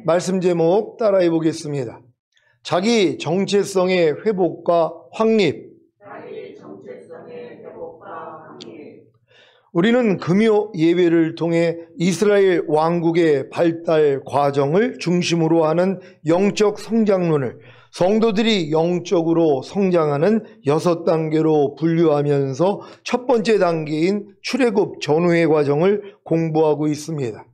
말씀 제목 따라해 보겠습니다. 자기 정체성의 회복과 확립. 우리는 금요 예배를 통해 이스라엘 왕국의 발달 과정을 중심으로 하는 영적 성장론을 성도들이 영적으로 성장하는 6단계로 분류하면서 첫 번째 단계인 출애굽 전후의 과정을 공부하고 있습니다.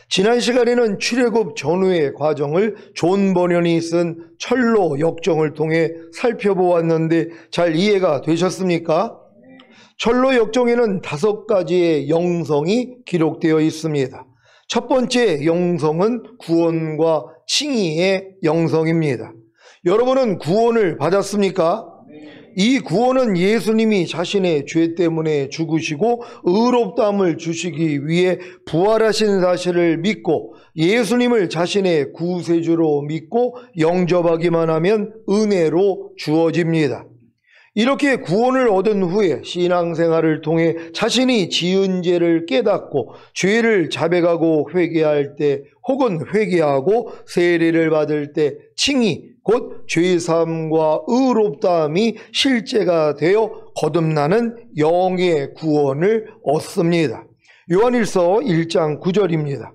지난 시간에는 출애굽 전후의 과정을 존 버년이 쓴 철로 역정을 통해 살펴보았는데 잘 이해가 되셨습니까? 철로 역정에는 5가지의 영성이 기록되어 있습니다. 첫 번째 영성은 구원과 칭의의 영성입니다. 여러분은 구원을 받았습니까? 이 구원은 예수님이 자신의 죄 때문에 죽으시고 의롭다함을 주시기 위해 부활하신 사실을 믿고 예수님을 자신의 구세주로 믿고 영접하기만 하면 은혜로 주어집니다. 이렇게 구원을 얻은 후에 신앙생활을 통해 자신이 지은 죄를 깨닫고 죄를 자백하고 회개할 때 혹은 회개하고 세례를 받을 때 칭의 곧 죄사함과 의롭다함이 실제가 되어 거듭나는 영의 구원을 얻습니다. 요한일서 1장 9절입니다.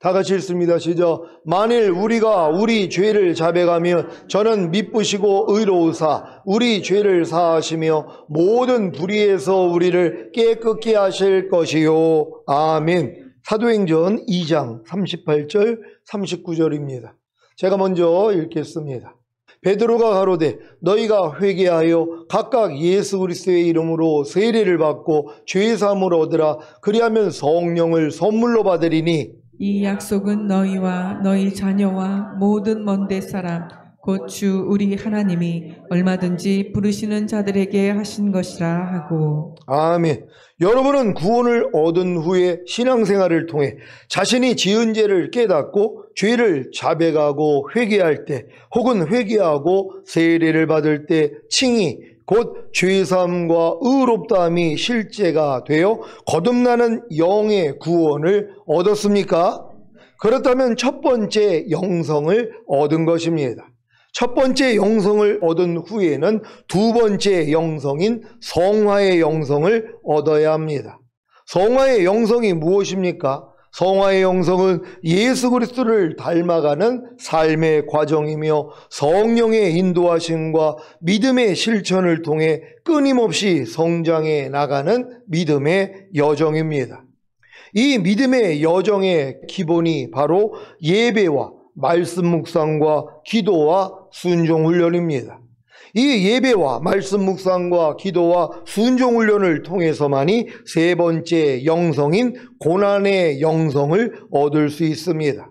다 같이 읽습니다. 시작. 만일 우리가 우리 죄를 자백하면 저는 미쁘시고 의로우사 우리 죄를 사하시며 모든 불의에서 우리를 깨끗게 하실 것이요. 아멘. 사도행전 2장 38절 39절입니다. 제가 먼저 읽겠습니다. 베드로가 가로되 너희가 회개하여 각각 예수 그리스도의 이름으로 세례를 받고 죄사함을 얻으라. 그리하면 성령을 선물로 받으리니 이 약속은 너희와 너희 자녀와 모든 먼데 사람 곧 주 우리 하나님이 얼마든지 부르시는 자들에게 하신 것이라 하고. 아멘. 여러분은 구원을 얻은 후에 신앙생활을 통해 자신이 지은 죄를 깨닫고 죄를 자백하고 회개할 때 혹은 회개하고 세례를 받을 때 칭의 곧 죄사함과 의롭다함이 실제가 되어 거듭나는 영의 구원을 얻었습니까? 그렇다면 첫 번째 영성을 얻은 것입니다. 첫 번째 영성을 얻은 후에는 두 번째 영성인 성화의 영성을 얻어야 합니다. 성화의 영성이 무엇입니까? 성화의 영성은 예수 그리스도를 닮아가는 삶의 과정이며 성령의 인도하심과 믿음의 실천을 통해 끊임없이 성장해 나가는 믿음의 여정입니다. 이 믿음의 여정의 기본이 바로 예배와 말씀 묵상과 기도와 순종 훈련입니다. 이 예배와 말씀 묵상과 기도와 순종 훈련을 통해서만이 세 번째 영성인 고난의 영성을 얻을 수 있습니다.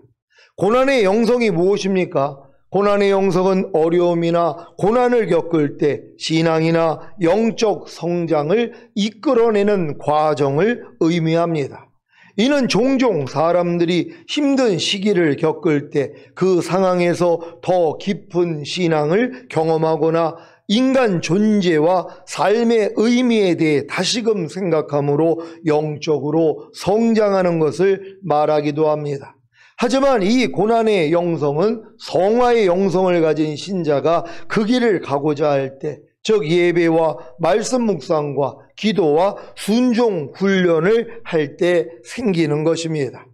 고난의 영성이 무엇입니까? 고난의 영성은 어려움이나 고난을 겪을 때 신앙이나 영적 성장을 이끌어내는 과정을 의미합니다. 이는 종종 사람들이 힘든 시기를 겪을 때 그 상황에서 더 깊은 신앙을 경험하거나 인간 존재와 삶의 의미에 대해 다시금 생각함으로 영적으로 성장하는 것을 말하기도 합니다. 하지만 이 고난의 영성은 성화의 영성을 가진 신자가 그 길을 가고자 할 때, 즉 예배와 말씀 묵상과 기도와 순종 훈련을 할 때 생기는 것입니다.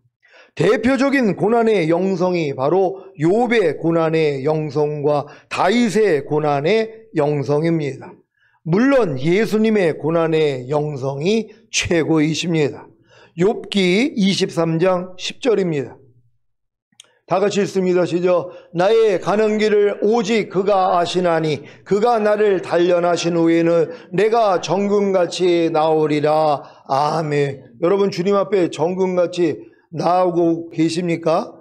대표적인 고난의 영성이 바로 욥의 고난의 영성과 다윗의 고난의 영성입니다. 물론 예수님의 고난의 영성이 최고이십니다. 욥기 23장 10절입니다. 다 같이 읽습니다. 시작. 나의 가는 길을 오직 그가 아시나니 그가 나를 단련하신 후에는 내가 정금같이 나오리라. 아멘. 여러분 주님 앞에 정금같이 나오고 계십니까?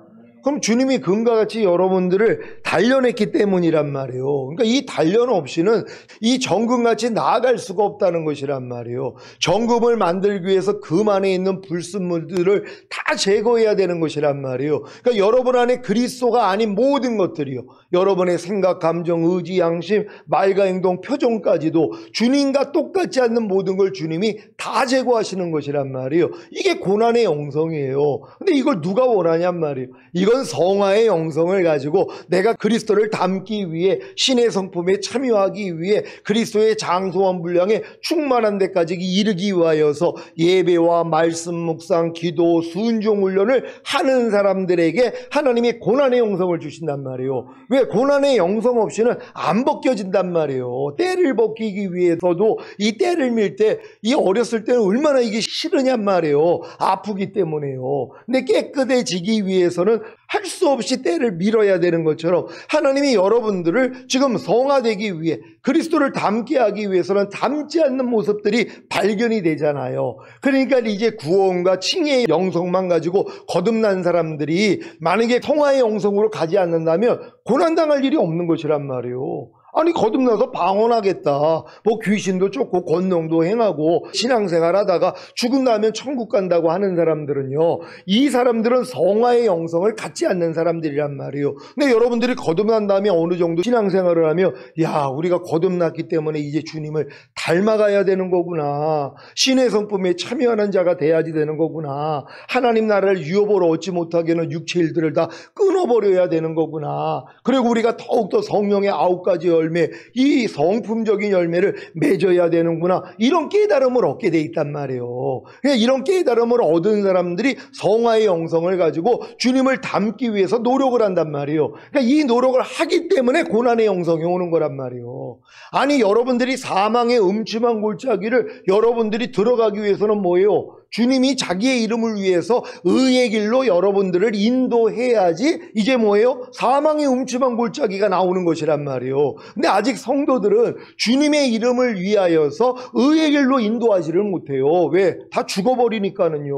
그럼 주님이 금과 같이 여러분들을 단련했기 때문이란 말이에요. 그러니까 이 단련 없이는 이 정금같이 나아갈 수가 없다는 것이란 말이에요. 정금을 만들기 위해서 금 안에 있는 불순물들을 다 제거해야 되는 것이란 말이에요. 그러니까 여러분 안에 그리스도가 아닌 모든 것들이요, 여러분의 생각, 감정, 의지, 양심, 말과 행동, 표정까지도 주님과 똑같지 않는 모든 걸 주님이 다 제거하시는 것이란 말이에요. 이게 고난의 영성이에요. 근데 이걸 누가 원하냔 말이에요. 이건 성화의 영성을 가지고 내가 그리스도를 닮기 위해 신의 성품에 참여하기 위해 그리스도의 장소한 분량에 충만한 데까지 이르기 위하여서 예배와 말씀 묵상, 기도, 순종 훈련을 하는 사람들에게 하나님이 고난의 영성을 주신단 말이에요. 왜? 고난의 영성 없이는 안 벗겨진단 말이에요. 때를 벗기기 위해서도 이 때를 밀 때 이 어렸을 때는 얼마나 이게 싫으냔 말이에요. 아프기 때문에요. 근데 깨끗해지기 위해서는 할 수 없이 때를 밀어야 되는 것처럼 하나님이 여러분들을 지금 성화되기 위해 그리스도를 닮게 하기 위해서는 닮지 않는 모습들이 발견이 되잖아요. 그러니까 이제 구원과 칭의의 영성만 가지고 거듭난 사람들이 만약에 성화의 영성으로 가지 않는다면 고난당할 일이 없는 것이란 말이에요. 아니 거듭나서 방언하겠다, 뭐 귀신도 쫓고 권능도 행하고 신앙생활 하다가 죽은 다음에 천국 간다고 하는 사람들은요, 이 사람들은 성화의 영성을 갖지 않는 사람들이란 말이에요. 근데 여러분들이 거듭난 다음에 어느 정도 신앙생활을 하면 야, 우리가 거듭났기 때문에 이제 주님을 닮아가야 되는 거구나, 신의 성품에 참여하는 자가 돼야지 되는 거구나, 하나님 나라를 유업으로 얻지 못하게 하는 육체 일들을 다 끊어버려야 되는 거구나, 그리고 우리가 더욱더 성령의 9가지 열매, 이 성품적인 열매를 맺어야 되는구나, 이런 깨달음을 얻게 돼 있단 말이에요. 그러니까 이런 깨달음을 얻은 사람들이 성화의 영성을 가지고 주님을 닮기 위해서 노력을 한단 말이에요. 그러니까 이 노력을 하기 때문에 고난의 영성이 오는 거란 말이에요. 아니 여러분들이 사망의 음침한 골짜기를 여러분들이 들어가기 위해서는 뭐예요? 주님이 자기의 이름을 위해서 의의 길로 여러분들을 인도해야지 이제 뭐예요? 사망의 음침한 골짜기가 나오는 것이란 말이에요. 근데 아직 성도들은 주님의 이름을 위하여서 의의 길로 인도하지를 못해요. 왜? 다 죽어버리니까는요.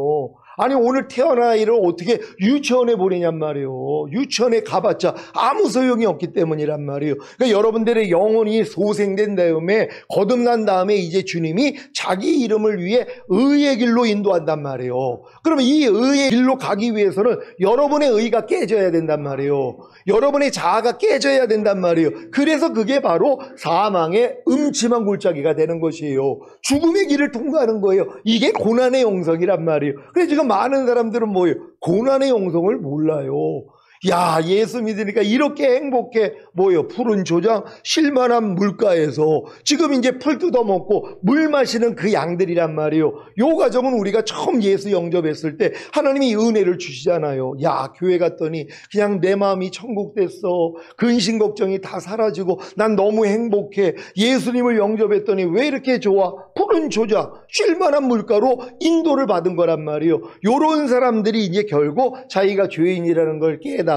아니 오늘 태어난 아이를 어떻게 유치원에 보내냔 말이에요. 유치원에 가봤자 아무 소용이 없기 때문이란 말이에요. 그러니까 여러분들의 영혼이 소생된 다음에 거듭난 다음에 이제 주님이 자기 이름을 위해 의의 길로 인도한단 말이에요. 그러면 이 의의 길로 가기 위해서는 여러분의 의가 깨져야 된단 말이에요. 여러분의 자아가 깨져야 된단 말이에요. 그래서 그게 바로 사망의 음침한 골짜기가 되는 것이에요. 죽음의 길을 통과하는 거예요. 이게 고난의 영성이란 말이에요. 그래서 지금 많은 사람들은 뭐예요? 고난의 영성을 몰라요. 야, 예수 믿으니까 이렇게 행복해. 뭐예요? 푸른 조장, 쉴만한 물가에서 지금 이제 풀 뜯어먹고 물 마시는 그 양들이란 말이에요. 요 과정은 우리가 처음 예수 영접했을 때 하나님이 은혜를 주시잖아요. 야, 교회 갔더니 그냥 내 마음이 천국 됐어. 근심 걱정이 다 사라지고 난 너무 행복해. 예수님을 영접했더니 왜 이렇게 좋아? 푸른 조장, 쉴만한 물가로 인도를 받은 거란 말이에요. 요런 사람들이 이제 결국 자기가 죄인이라는 걸 깨닫고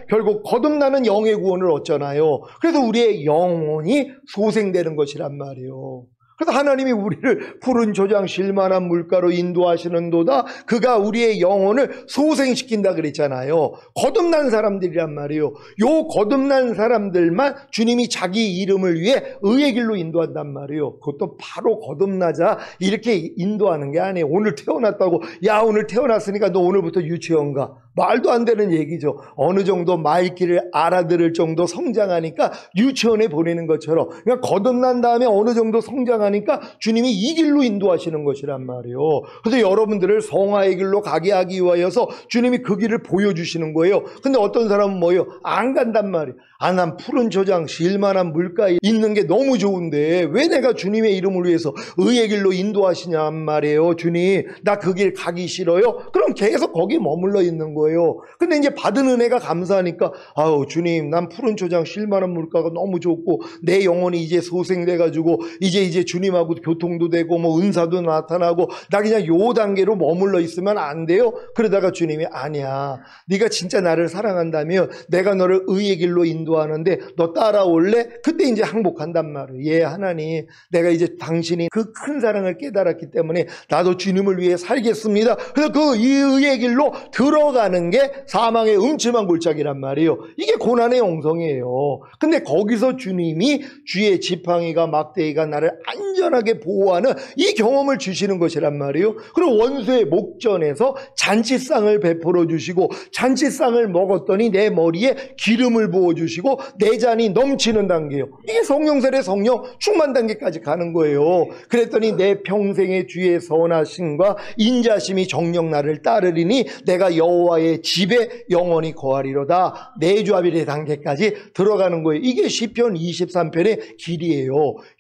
결국 거듭나는 영의 구원을 얻잖아요. 그래서 우리의 영혼이 소생되는 것이란 말이에요. 그래서 하나님이 우리를 푸른 조장 쉴만한 물가로 인도하시는도다. 그가 우리의 영혼을 소생시킨다 그랬잖아요. 거듭난 사람들이란 말이에요. 요 거듭난 사람들만 주님이 자기 이름을 위해 의의 길로 인도한단 말이에요. 그것도 바로 거듭나자 이렇게 인도하는 게 아니에요. 오늘 태어났다고 야, 오늘 태어났으니까 너 오늘부터 유치원 가. 말도 안 되는 얘기죠. 어느 정도 말귀를 알아들을 정도 성장하니까 유치원에 보내는 것처럼, 그러니까 거듭난 다음에 어느 정도 성장하니까 주님이 이 길로 인도하시는 것이란 말이에요. 그래서 여러분들을 성화의 길로 가게 하기 위하여서 주님이 그 길을 보여주시는 거예요. 근데 어떤 사람은 뭐예요? 안 간단 말이에요. 아, 난 푸른 조장 쉴만한 물가에 있는 게 너무 좋은데 왜 내가 주님의 이름을 위해서 의의 길로 인도하시냔 말이에요. 주님, 나 그 길 가기 싫어요? 그럼 계속 거기 머물러 있는 거예요. 근데 이제 받은 은혜가 감사하니까 아우 주님, 난 푸른 조장 쉴만한 물가가 너무 좋고 내 영혼이 이제 소생돼가지고 이제 주님하고 교통도 되고 뭐 은사도 나타나고 나 그냥 요 단계로 머물러 있으면 안 돼요? 그러다가 주님이 아니야, 네가 진짜 나를 사랑한다면 내가 너를 의의 길로 인도하는데 너 따라올래? 그때 이제 항복한단 말이에요. 예, 하나님, 내가 이제 당신이 그 큰 사랑을 깨달았기 때문에 나도 주님을 위해 살겠습니다. 그래서 그 이 의의 길로 들어가는 게 사망의 음침한 골짜기란 말이에요. 이게 고난의 영성이에요. 근데 거기서 주님이 주의 지팡이가 막대기가 나를 안전하게 보호하는 이 경험을 주시는 것이란 말이에요. 그리고 원수의 목전에서 잔치상을 베풀어 주시고 잔치상을 먹었더니 내 머리에 기름을 부어 주시고 내 잔이 넘치는 단계예요. 이게 성령세례 성령 충만 단계까지 가는 거예요. 그랬더니 내 평생의 주의 선하심과 인자심이 정녕 나를 따르리니 내가 여호와 여호와의 집에 영원히 거하리로다. 내주하빌의 단계까지 들어가는 거예요. 이게 시편 23편의 길이에요.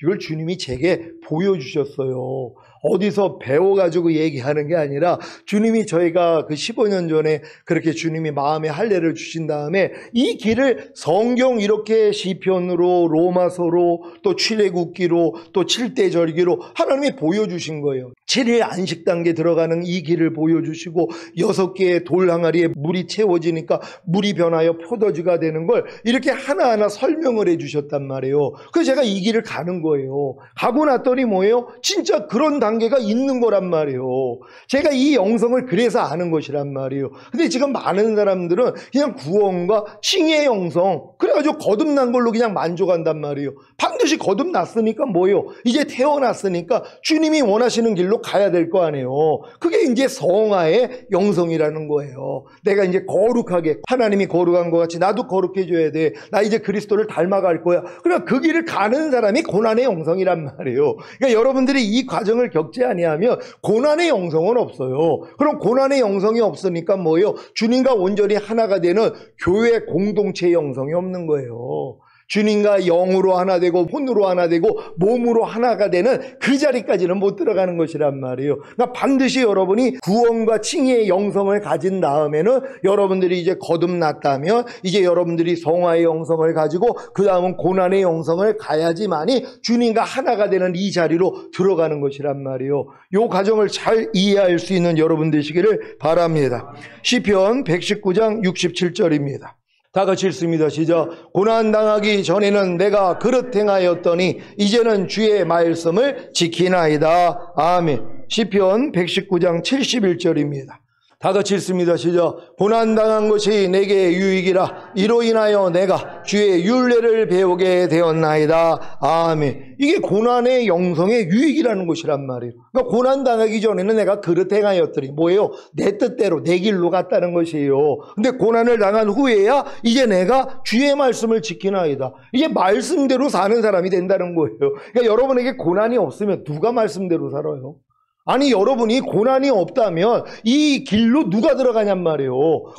이걸 주님이 제게 보여주셨어요. 어디서 배워가지고 얘기하는 게 아니라 주님이 저희가 그 15년 전에 그렇게 주님이 마음에 할례를 주신 다음에 이 길을 성경 이렇게 시편으로 로마서로 또 출애굽기로 또 7대 절기로 하나님이 보여주신 거예요. 7일 안식 단계 들어가는 이 길을 보여주시고 6개의 돌 항아리에 물이 채워지니까 물이 변하여 포도주가 되는 걸 이렇게 하나하나 설명을 해주셨단 말이에요. 그래서 제가 이 길을 가는 거예요. 가고 났더니 뭐예요? 진짜 그런 단계가 있는 거란 말이에요. 제가 이 영성을 그래서 아는 것이란 말이에요. 근데 지금 많은 사람들은 그냥 구원과 칭의의 영성 그래가지고 거듭난 걸로 그냥 만족한단 말이에요. 반드시 거듭났으니까 뭐예요? 이제 태어났으니까 주님이 원하시는 길로 가야 될 거 아니에요. 그게 이제 성화의 영성이라는 거예요. 내가 이제 거룩하게 하나님이 거룩한 것 같이 나도 거룩해져야 돼. 나 이제 그리스도를 닮아갈 거야. 그러니까 그 길을 가는 사람이 고난의 영성이란 말이에요. 그러니까 여러분들이 이 과정을 겪지 아니하면 고난의 영성은 없어요. 그럼 고난의 영성이 없으니까 뭐예요? 주님과 온전히 하나가 되는 교회 공동체의 영성이 없는 거예요. 주님과 영으로 하나 되고 혼으로 하나 되고 몸으로 하나가 되는 그 자리까지는 못 들어가는 것이란 말이에요. 그러니까 반드시 여러분이 구원과 칭의의 영성을 가진 다음에는 여러분들이 이제 거듭났다면 이제 여러분들이 성화의 영성을 가지고 그 다음은 고난의 영성을 가야지만이 주님과 하나가 되는 이 자리로 들어가는 것이란 말이에요. 이 과정을 잘 이해할 수 있는 여러분 되시기를 바랍니다. 시편 119장 67절입니다. 다 같이 읽습니다. 시작. 고난당하기 전에는 내가 그릇 행하였더니 이제는 주의 말씀을 지키나이다. 아멘. 시편 119장 71절입니다. 다 같이 읽습니다. 시작. 고난당한 것이 내게 유익이라 이로 인하여 내가 주의 율례를 배우게 되었나이다. 아멘. 이게 고난의 영성의 유익이라는 것이란 말이에요. 그러니까 고난당하기 전에는 내가 그릇 행하였더니 뭐예요? 내 뜻대로 내 길로 갔다는 것이에요. 근데 고난을 당한 후에야 이제 내가 주의 말씀을 지키나이다. 이게 말씀대로 사는 사람이 된다는 거예요. 그러니까 여러분에게 고난이 없으면 누가 말씀대로 살아요? 아니 여러분이 고난이 없다면 이 길로 누가 들어가냔 말이에요.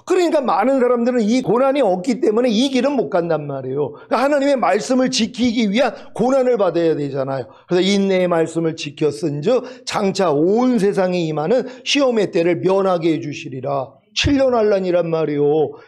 그러니까 많은 사람들은 이 고난이 없기 때문에 이 길은 못 간단 말이에요. 그러니까 하나님의 말씀을 지키기 위한 고난을 받아야 되잖아요. 그래서 인내의 말씀을 지켰은즉 장차 온 세상에 임하는 시험의 때를 면하게 해주시리라. 7년 환란이란 말이에요.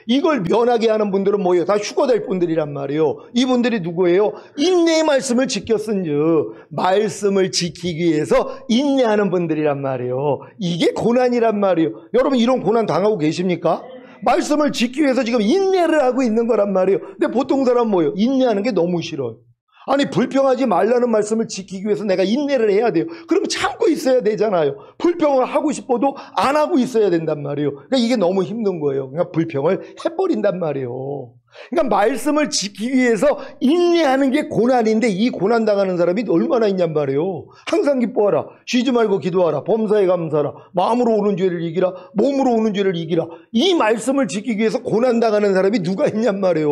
이걸 면하게 하는 분들은 뭐예요? 다 휴거될 분들이란 말이에요. 이분들이 누구예요? 인내의 말씀을 지켰은즉 말씀을 지키기 위해서 인내하는 분들이란 말이에요. 이게 고난이란 말이에요. 여러분 이런 고난 당하고 계십니까? 말씀을 지키기 위해서 지금 인내를 하고 있는 거란 말이에요. 근데 보통 사람은 뭐예요? 인내하는 게 너무 싫어요. 아니 불평하지 말라는 말씀을 지키기 위해서 내가 인내를 해야 돼요. 그럼 참고 있어야 되잖아요. 불평을 하고 싶어도 안 하고 있어야 된단 말이에요. 그러니까 이게 너무 힘든 거예요. 그러니까 불평을 해버린단 말이에요. 그러니까 말씀을 지키기 위해서 인내하는 게 고난인데 이 고난 당하는 사람이 얼마나 있냔 말이에요. 항상 기뻐하라. 쉬지 말고 기도하라. 범사에 감사하라. 마음으로 오는 죄를 이기라. 몸으로 오는 죄를 이기라. 이 말씀을 지키기 위해서 고난 당하는 사람이 누가 있냔 말이에요.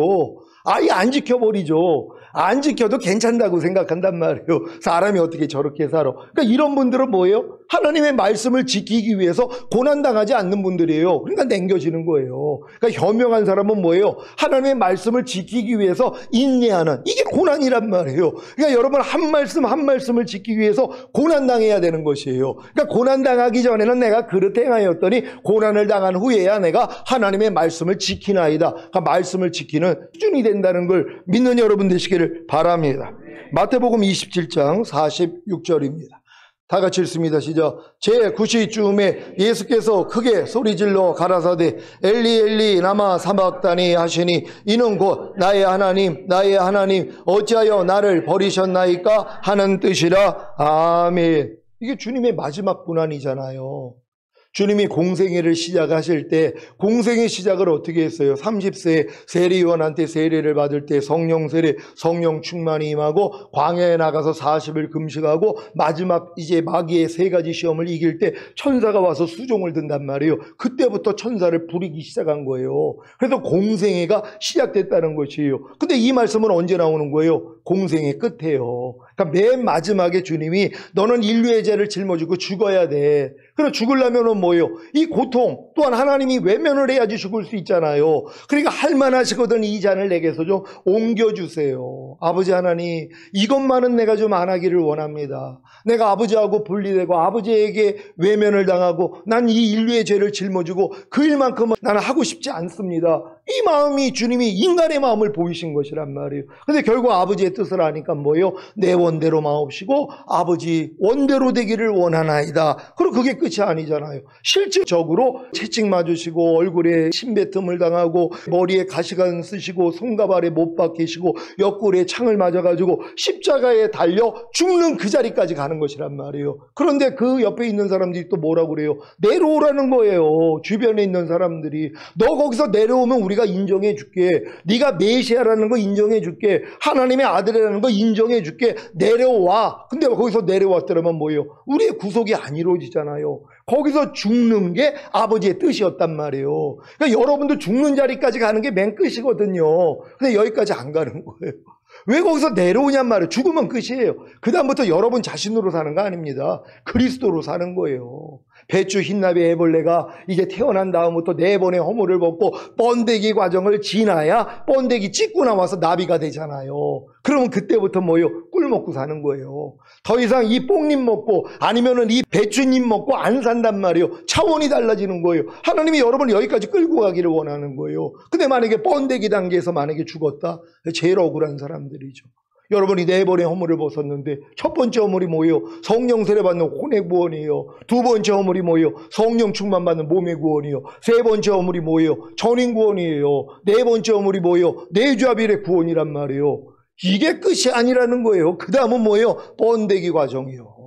아예 안 지켜버리죠. 안 지켜도 괜찮다고 생각한단 말이에요. 사람이 어떻게 저렇게 살아. 그러니까 이런 분들은 뭐예요? 하나님의 말씀을 지키기 위해서 고난당하지 않는 분들이에요. 그러니까 남겨지는 거예요. 그러니까 현명한 사람은 뭐예요? 하나님의 말씀을 지키기 위해서 인내하는, 이게 고난이란 말이에요. 그러니까 여러분 한 말씀 한 말씀을 지키기 위해서 고난당해야 되는 것이에요. 그러니까 고난당하기 전에는 내가 그릇 행하였더니 고난을 당한 후에야 내가 하나님의 말씀을 지키나이다. 그러니까 말씀을 지키는 수준이 된다는 걸 믿는 여러분 되시기를 바랍니다. 마태복음 27장 46절입니다. 다 같이 읽습니다. 시작. 제9시쯤에 예수께서 크게 소리질러 가라사대 엘리 엘리 라마 사박다니 하시니 이는 곧 나의 하나님 나의 하나님 어찌하여 나를 버리셨나이까 하는 뜻이라. 아멘. 이게 주님의 마지막 고난이잖아요. 주님이 공생애를 시작하실 때 공생애 시작을 어떻게 했어요? 30세에 세리요한한테 세례를 받을 때 성령 세례, 성령 충만이 임하고 광야에 나가서 40일 금식하고 마지막 이제 마귀의 3가지 시험을 이길 때 천사가 와서 수종을 든단 말이에요. 그때부터 천사를 부리기 시작한 거예요. 그래서 공생애가 시작됐다는 것이에요. 근데 이 말씀은 언제 나오는 거예요? 공생애 끝에요. 그러니까 맨 마지막에 주님이 너는 인류의 죄를 짊어지고 죽어야 돼. 그럼 죽으려면 뭐예요? 이 고통 또한 하나님이 외면을 해야지 죽을 수 있잖아요. 그러니까 할만하시거든 이 잔을 내게서 좀 옮겨주세요. 아버지 하나님, 이것만은 내가 좀 안 하기를 원합니다. 내가 아버지하고 분리되고 아버지에게 외면을 당하고 난 이 인류의 죄를 짊어지고 그 일만큼은 나는 하고 싶지 않습니다. 이 마음이 주님이 인간의 마음을 보이신 것이란 말이에요. 근데 결국 아버지의 뜻을 아니까 뭐예요? 내 원대로 마옵시고 아버지 원대로 되기를 원하나이다. 그럼 그게 끝이 아니잖아요. 실질적으로 채찍 맞으시고 얼굴에 침뱉음을 당하고 머리에 가시관 쓰시고 손갑 아래 못 박히시고 옆구리에 창을 맞아가지고 십자가에 달려 죽는 그 자리까지 가는 것이란 말이에요. 그런데 그 옆에 있는 사람들이 또 뭐라고 그래요? 내려오라는 거예요. 주변에 있는 사람들이. 너 거기서 내려오면 우리가 인정해 줄게. 네가 메시아라는 거 인정해 줄게. 하나님의 아들이라는 거 인정해 줄게. 내려와. 근데 거기서 내려왔더라면 뭐예요? 우리의 구속이 안 이루어지잖아요. 거기서 죽는 게 아버지의 뜻이었단 말이에요. 그러니까 여러분도 죽는 자리까지 가는 게 맨 끝이거든요. 근데 여기까지 안 가는 거예요. 왜 거기서 내려오냔 말이에요. 죽으면 끝이에요. 그 다음부터 여러분 자신으로 사는 거 아닙니다. 그리스도로 사는 거예요. 배추, 흰나비, 애벌레가 이제 태어난 다음부터 4번의 허물을 벗고 번데기 과정을 지나야 번데기 찍고 나와서 나비가 되잖아요. 그러면 그때부터 뭐예요? 꿀 먹고 사는 거예요. 더 이상 이 뽕잎 먹고 아니면은 이 배추잎 먹고 안 산단 말이에요. 차원이 달라지는 거예요. 하나님이 여러분을 여기까지 끌고 가기를 원하는 거예요. 근데 만약에 번데기 단계에서 만약에 죽었다? 제일 억울한 사람들이죠. 여러분이 4번의 허물을 벗었는데 첫 번째 허물이 뭐예요? 성령 세례받는 혼의 구원이에요. 두 번째 허물이 뭐예요? 성령 충만받는 몸의 구원이에요. 세 번째 허물이 뭐예요? 전인 구원이에요. 네 번째 허물이 뭐예요? 내주합일의 구원이란 말이에요. 이게 끝이 아니라는 거예요. 그 다음은 뭐예요? 번데기 과정이요.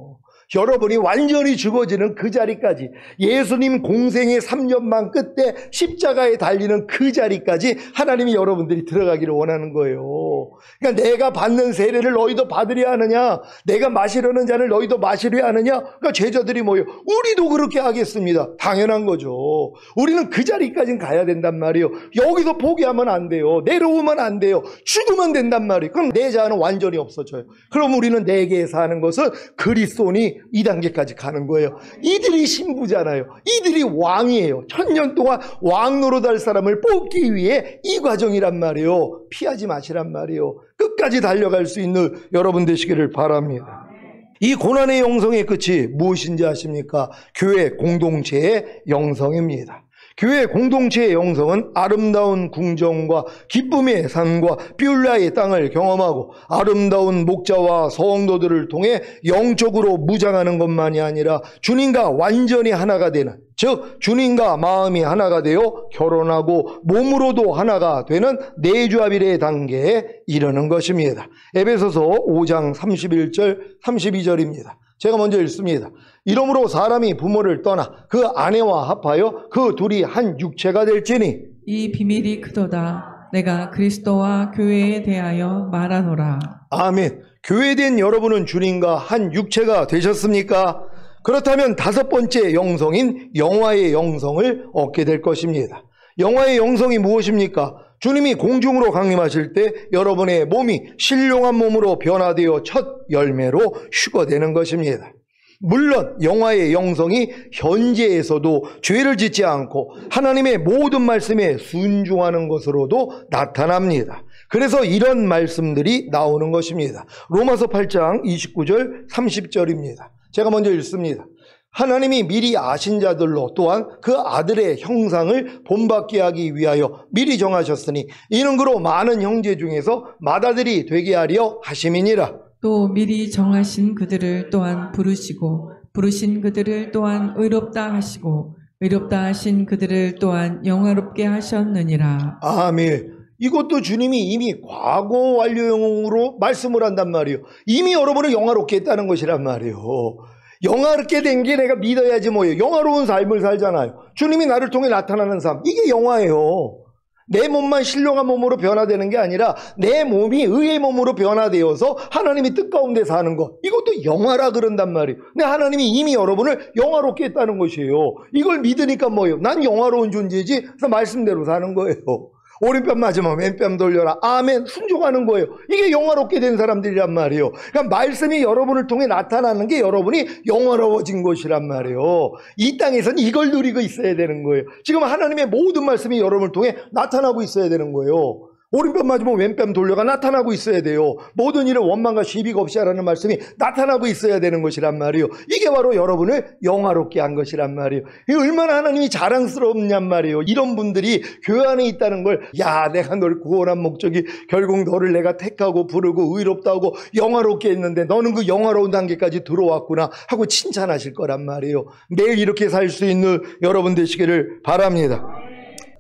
여러분이 완전히 죽어지는 그 자리까지, 예수님 공생의 3년만 끝에 십자가에 달리는 그 자리까지 하나님이 여러분들이 들어가기를 원하는 거예요. 그러니까 내가 받는 세례를 너희도 받으려 하느냐, 내가 마시려는 잔을 너희도 마시려 하느냐. 그러니까 제자들이 뭐예요? 우리도 그렇게 하겠습니다. 당연한 거죠. 우리는 그 자리까지는 가야 된단 말이에요. 여기서 포기하면 안 돼요. 내려오면 안 돼요. 죽으면 된단 말이에요. 그럼 내 자아는 완전히 없어져요. 그럼 우리는 내게 사는 것은 그리스도니 2단계까지 가는 거예요. 이들이 신부잖아요. 이들이 왕이에요. 1000년 동안 왕 노릇할 사람을 뽑기 위해 이 과정이란 말이에요. 피하지 마시란 말이에요. 끝까지 달려갈 수 있는 여러분 되시기를 바랍니다. 이 고난의 영성의 끝이 무엇인지 아십니까? 교회 공동체의 영성입니다. 교회 공동체의 영성은 아름다운 궁정과 기쁨의 산과 뷸라의 땅을 경험하고 아름다운 목자와 성도들을 통해 영적으로 무장하는 것만이 아니라 주님과 완전히 하나가 되는, 즉 주님과 마음이 하나가 되어 결혼하고 몸으로도 하나가 되는 내주합일의 단계에 이르는 것입니다. 에베소서 5장 31절 32절입니다. 제가 먼저 읽습니다. 이러므로 사람이 부모를 떠나 그 아내와 합하여 그 둘이 한 육체가 될지니 이 비밀이 크도다. 내가 그리스도와 교회에 대하여 말하노라. 아멘. 교회된 여러분은 주님과 한 육체가 되셨습니까? 그렇다면 5번째 영성인 영화의 영성을 얻게 될 것입니다. 영화의 영성이 무엇입니까? 주님이 공중으로 강림하실 때 여러분의 몸이 신령한 몸으로 변화되어 첫 열매로 휴거되는 것입니다. 물론 영화의 영성이 현재에서도 죄를 짓지 않고 하나님의 모든 말씀에 순종하는 것으로도 나타납니다. 그래서 이런 말씀들이 나오는 것입니다. 로마서 8장 29절 30절입니다. 제가 먼저 읽습니다. 하나님이 미리 아신 자들로 또한 그 아들의 형상을 본받게 하기 위하여 미리 정하셨으니 이는 그로 많은 형제 중에서 맏아들이 되게 하려 하심이니라. 또 미리 정하신 그들을 또한 부르시고 부르신 그들을 또한 의롭다 하시고 의롭다 하신 그들을 또한 영화롭게 하셨느니라. 아멘. 이것도 주님이 이미 과거 완료형으로 말씀을 한단 말이에요. 이미 여러분을 영화롭게 했다는 것이란 말이에요. 영화롭게 된 게 내가 믿어야지 뭐예요. 영화로운 삶을 살잖아요. 주님이 나를 통해 나타나는 삶, 이게 영화예요. 내 몸만 신령한 몸으로 변화되는 게 아니라 내 몸이 의의 몸으로 변화되어서 하나님이 뜻 가운데 사는 것, 이것도 영화라 그런단 말이에요. 근데 하나님이 이미 여러분을 영화롭게 했다는 것이에요. 이걸 믿으니까 뭐예요? 난 영화로운 존재지. 그래서 말씀대로 사는 거예요. 오른뺨 맞으면 왼뺨 돌려라. 아멘. 순종하는 거예요. 이게 영화롭게 된 사람들이란 말이에요. 그러니까 말씀이 여러분을 통해 나타나는 게 여러분이 영화로워진 것이란 말이에요. 이 땅에서는 이걸 누리고 있어야 되는 거예요. 지금 하나님의 모든 말씀이 여러분을 통해 나타나고 있어야 되는 거예요. 오른뺨 맞으면 왼뺨 돌려가 나타나고 있어야 돼요. 모든 일은 원망과 시비가 없이 하라는 말씀이 나타나고 있어야 되는 것이란 말이에요. 이게 바로 여러분을 영화롭게 한 것이란 말이에요. 이게 얼마나 하나님이 자랑스럽냔 말이에요. 이런 분들이 교회 안에 있다는 걸, 야, 내가 널 구원한 목적이 결국 너를 내가 택하고 부르고 의롭다고 영화롭게 했는데 너는 그 영화로운 단계까지 들어왔구나 하고 칭찬하실 거란 말이에요. 매일 이렇게 살 수 있는 여러분 되시기를 바랍니다.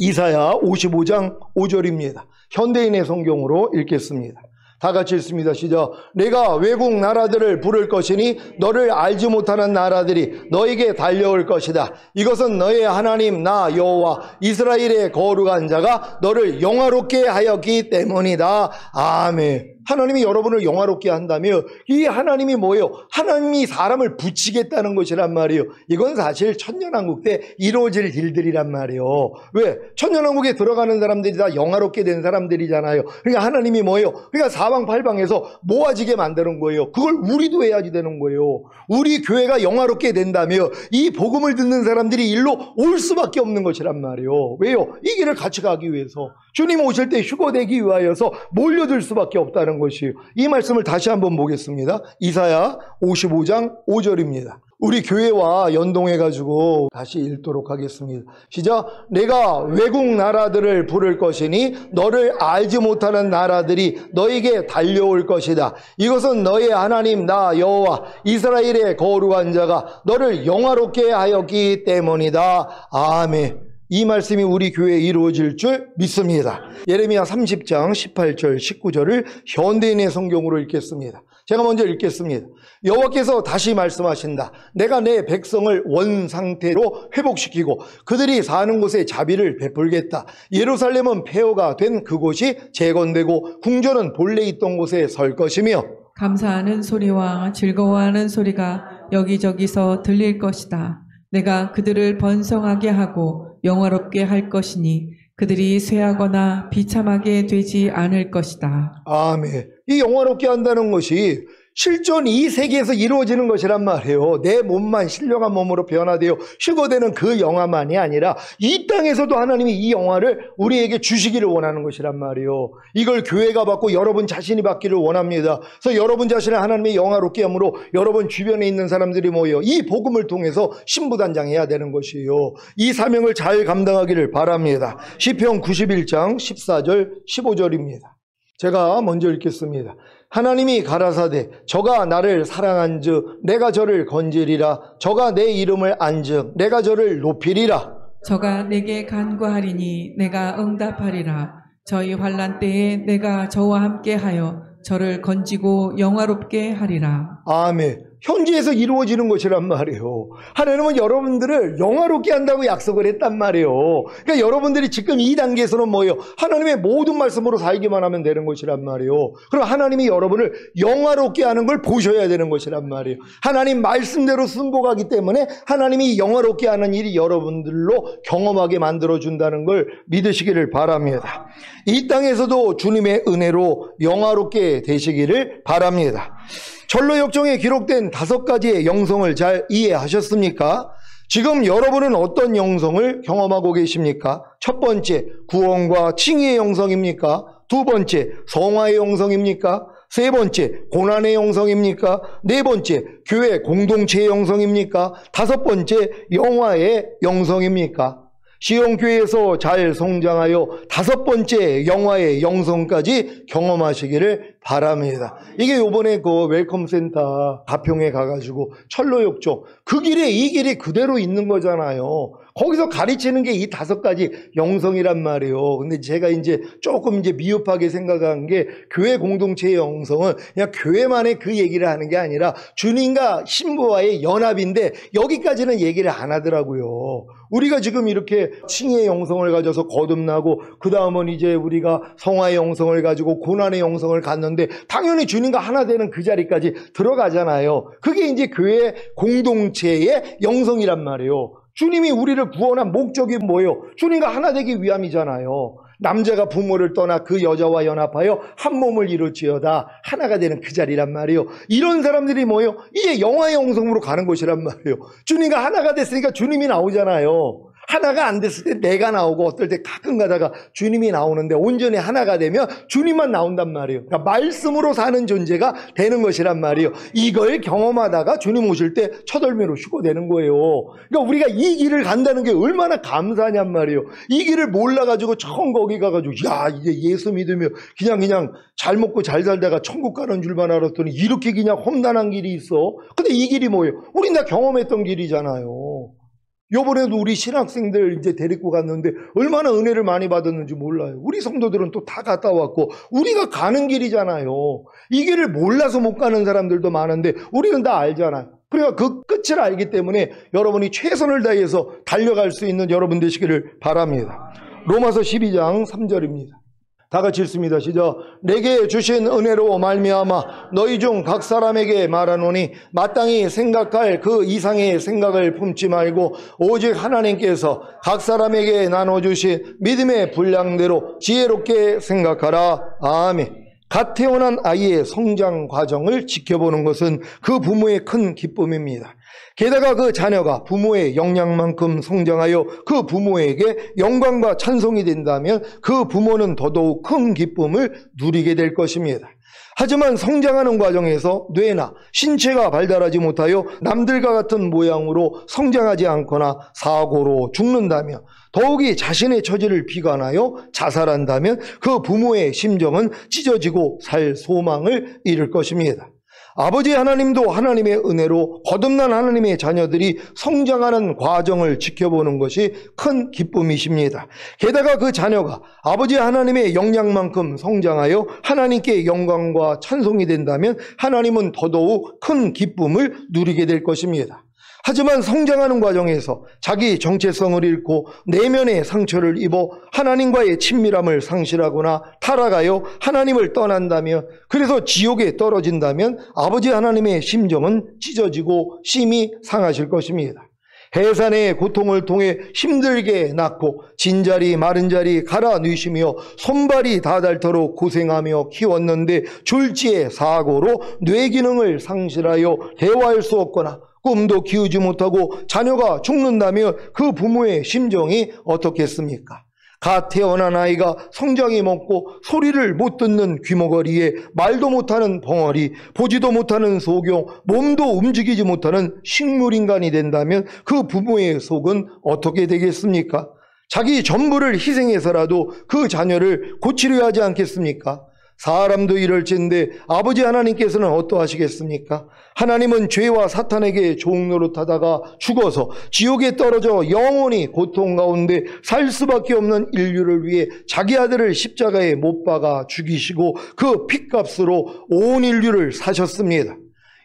이사야 55장 5절입니다. 현대인의 성경으로 읽겠습니다. 다 같이 읽습니다. 시작. 내가 외국 나라들을 부를 것이니 너를 알지 못하는 나라들이 너에게 달려올 것이다. 이것은 너의 하나님 나 여호와 이스라엘의 거룩한 자가 너를 영화롭게 하였기 때문이다. 아멘. 하나님이 여러분을 영화롭게 한다면 이 하나님이 뭐예요? 하나님이 사람을 붙이겠다는 것이란 말이에요. 이건 사실 천년왕국 때 이루어질 일들이란 말이에요. 왜? 천년왕국에 들어가는 사람들이 다 영화롭게 된 사람들이잖아요. 그러니까 하나님이 뭐예요? 그러니까 사방팔방에서 모아지게 만드는 거예요. 그걸 우리도 해야지 되는 거예요. 우리 교회가 영화롭게 된다면 이 복음을 듣는 사람들이 일로 올 수밖에 없는 것이란 말이에요. 왜요? 이 길을 같이 가기 위해서, 주님 오실 때 휴거되기 위하여서 몰려들 수밖에 없다는 것이에요. 이 말씀을 다시 한번 보겠습니다. 이사야 55장 5절입니다. 우리 교회와 연동해가지고 다시 읽도록 하겠습니다. 시작. 내가 외국 나라들을 부를 것이니 너를 알지 못하는 나라들이 너에게 달려올 것이다. 이것은 너의 하나님 나 여호와 이스라엘의 거룩한 자가 너를 영화롭게 하였기 때문이다. 아멘. 이 말씀이 우리 교회에 이루어질 줄 믿습니다. 예레미야 30장 18절 19절을 현대인의 성경으로 읽겠습니다. 제가 먼저 읽겠습니다. 여호와께서 다시 말씀하신다. 내가 내 백성을 원상태로 회복시키고 그들이 사는 곳에 자비를 베풀겠다. 예루살렘은 폐허가 된 그곳이 재건되고 궁전은 본래 있던 곳에 설 것이며 감사하는 소리와 즐거워하는 소리가 여기저기서 들릴 것이다. 내가 그들을 번성하게 하고 영화롭게 할 것이니 그들이 쇠하거나 비참하게 되지 않을 것이다. 아멘. 이 영화롭게 한다는 것이 실존 이 세계에서 이루어지는 것이란 말이에요. 내 몸만 신령한 몸으로 변화되어 휴거되는 그 영화만이 아니라 이 땅에서도 하나님이 이 영화를 우리에게 주시기를 원하는 것이란 말이에요. 이걸 교회가 받고 여러분 자신이 받기를 원합니다. 그래서 여러분 자신을 하나님의 영화롭게 함으로 여러분 주변에 있는 사람들이 모여 이 복음을 통해서 신부단장해야 되는 것이에요. 이 사명을 잘 감당하기를 바랍니다. 시편 91장 14절 15절입니다. 제가 먼저 읽겠습니다. 하나님이 가라사대 저가 나를 사랑한즉 내가 저를 건지리라. 저가 내 이름을 안즉 내가 저를 높이리라. 저가 내게 간구하리니 내가 응답하리라. 저희 환난 때에 내가 저와 함께하여 저를 건지고 영화롭게 하리라. 아멘. 현지에서 이루어지는 것이란 말이에요. 하나님은 여러분들을 영화롭게 한다고 약속을 했단 말이에요. 그러니까 여러분들이 지금 이 단계에서는 뭐예요? 하나님의 모든 말씀으로 살기만 하면 되는 것이란 말이에요. 그럼 하나님이 여러분을 영화롭게 하는 걸 보셔야 되는 것이란 말이에요. 하나님 말씀대로 승복하기 때문에 하나님이 영화롭게 하는 일이 여러분들로 경험하게 만들어준다는 걸 믿으시기를 바랍니다. 이 땅에서도 주님의 은혜로 영화롭게 되시기를 바랍니다. 철로역정에 기록된 5가지의 영성을 잘 이해하셨습니까? 지금 여러분은 어떤 영성을 경험하고 계십니까? 첫 번째, 구원과 칭의의 영성입니까? 두 번째, 성화의 영성입니까? 세 번째, 고난의 영성입니까? 네 번째, 교회 공동체의 영성입니까? 다섯 번째, 영화의 영성입니까? 시온교회에서 잘 성장하여 5번째 영화의 영성까지 경험하시기를 바랍니다. 이게 요번에 그 웰컴 센터 가평에 가가지고 철로역정 그 길에 이 길이 그대로 있는 거잖아요. 거기서 가르치는 게 이 5가지 영성이란 말이에요. 근데 제가 이제 조금 미흡하게 생각한 게 교회 공동체의 영성은 그냥 교회만의 그 얘기를 하는 게 아니라 주님과 신부와의 연합인데 여기까지는 얘기를 안 하더라고요. 우리가 지금 이렇게 칭의의 영성을 가져서 거듭나고 그 다음은 이제 우리가 성화의 영성을 가지고 고난의 영성을 갖는데 당연히 주님과 하나 되는 그 자리까지 들어가잖아요. 그게 이제 교회 공동체의 영성이란 말이에요. 주님이 우리를 구원한 목적이 뭐예요? 주님과 하나 되기 위함이잖아요. 남자가 부모를 떠나 그 여자와 연합하여 한 몸을 이룰지어다 하나가 되는 그 자리란 말이에요. 이런 사람들이 뭐예요? 이게 영화의 영성으로 가는 것이란 말이에요. 주님과 하나가 됐으니까 주님이 나오잖아요. 하나가 안 됐을 때 내가 나오고 어떨 때 가끔 가다가 주님이 나오는데 온전히 하나가 되면 주님만 나온단 말이에요. 그러니까 말씀으로 사는 존재가 되는 것이란 말이에요. 이걸 경험하다가 주님 오실 때 첫월매로 휴거되는 거예요. 그러니까 우리가 이 길을 간다는 게 얼마나 감사하냔 말이에요. 이 길을 몰라가지고 처음 거기 가가지고 야 이제 예수 믿으면 그냥 잘 먹고 잘 살다가 천국 가는 줄만 알았더니 이렇게 그냥 험난한 길이 있어. 근데 이 길이 뭐예요? 우린 다 경험했던 길이잖아요. 요번에도 우리 신학생들 이제 데리고 갔는데 얼마나 은혜를 많이 받았는지 몰라요. 우리 성도들은 또 다 갔다 왔고 우리가 가는 길이잖아요. 이 길을 몰라서 못 가는 사람들도 많은데 우리는 다 알잖아요. 그러니까 그 끝을 알기 때문에 여러분이 최선을 다해서 달려갈 수 있는 여러분 되시기를 바랍니다. 로마서 12장 3절입니다. 다 같이 읽습니다. 시작. 내게 주신 은혜로 말미암아 너희 중 각 사람에게 말하노니 마땅히 생각할 그 이상의 생각을 품지 말고 오직 하나님께서 각 사람에게 나눠주신 믿음의 분량대로 지혜롭게 생각하라. 아멘. 갓 태어난 아이의 성장 과정을 지켜보는 것은 그 부모의 큰 기쁨입니다. 게다가 그 자녀가 부모의 역량만큼 성장하여 그 부모에게 영광과 찬송이 된다면 그 부모는 더더욱 큰 기쁨을 누리게 될 것입니다. 하지만 성장하는 과정에서 뇌나 신체가 발달하지 못하여 남들과 같은 모양으로 성장하지 않거나 사고로 죽는다면, 더욱이 자신의 처지를 비관하여 자살한다면 그 부모의 심정은 찢어지고 살 소망을 잃을 것입니다. 아버지 하나님도 하나님의 은혜로 거듭난 하나님의 자녀들이 성장하는 과정을 지켜보는 것이 큰 기쁨이십니다. 게다가 그 자녀가 아버지 하나님의 역량만큼 성장하여 하나님께 영광과 찬송이 된다면 하나님은 더더욱 큰 기쁨을 누리게 될 것입니다. 하지만 성장하는 과정에서 자기 정체성을 잃고 내면의 상처를 입어 하나님과의 친밀함을 상실하거나 타락하여 하나님을 떠난다면, 그래서 지옥에 떨어진다면 아버지 하나님의 심정은 찢어지고 심히 상하실 것입니다. 해산의 고통을 통해 힘들게 낳고 진자리 마른 자리 갈아 넣으시며 손발이 다 닳도록 고생하며 키웠는데 졸지의 사고로 뇌기능을 상실하여 대화할 수 없거나 꿈도 키우지 못하고 자녀가 죽는다면 그 부모의 심정이 어떻겠습니까? 갓 태어난 아이가 성장이 먹고 소리를 못 듣는 귀머거리에 말도 못하는 벙어리, 보지도 못하는 소경, 몸도 움직이지 못하는 식물인간이 된다면 그 부모의 속은 어떻게 되겠습니까? 자기 전부를 희생해서라도 그 자녀를 고치려 하지 않겠습니까? 사람도 이럴진데 아버지 하나님께서는 어떠하시겠습니까? 하나님은 죄와 사탄에게 종노릇하다가 죽어서 지옥에 떨어져 영원히 고통 가운데 살 수밖에 없는 인류를 위해 자기 아들을 십자가에 못 박아 죽이시고 그 핏값으로 온 인류를 사셨습니다.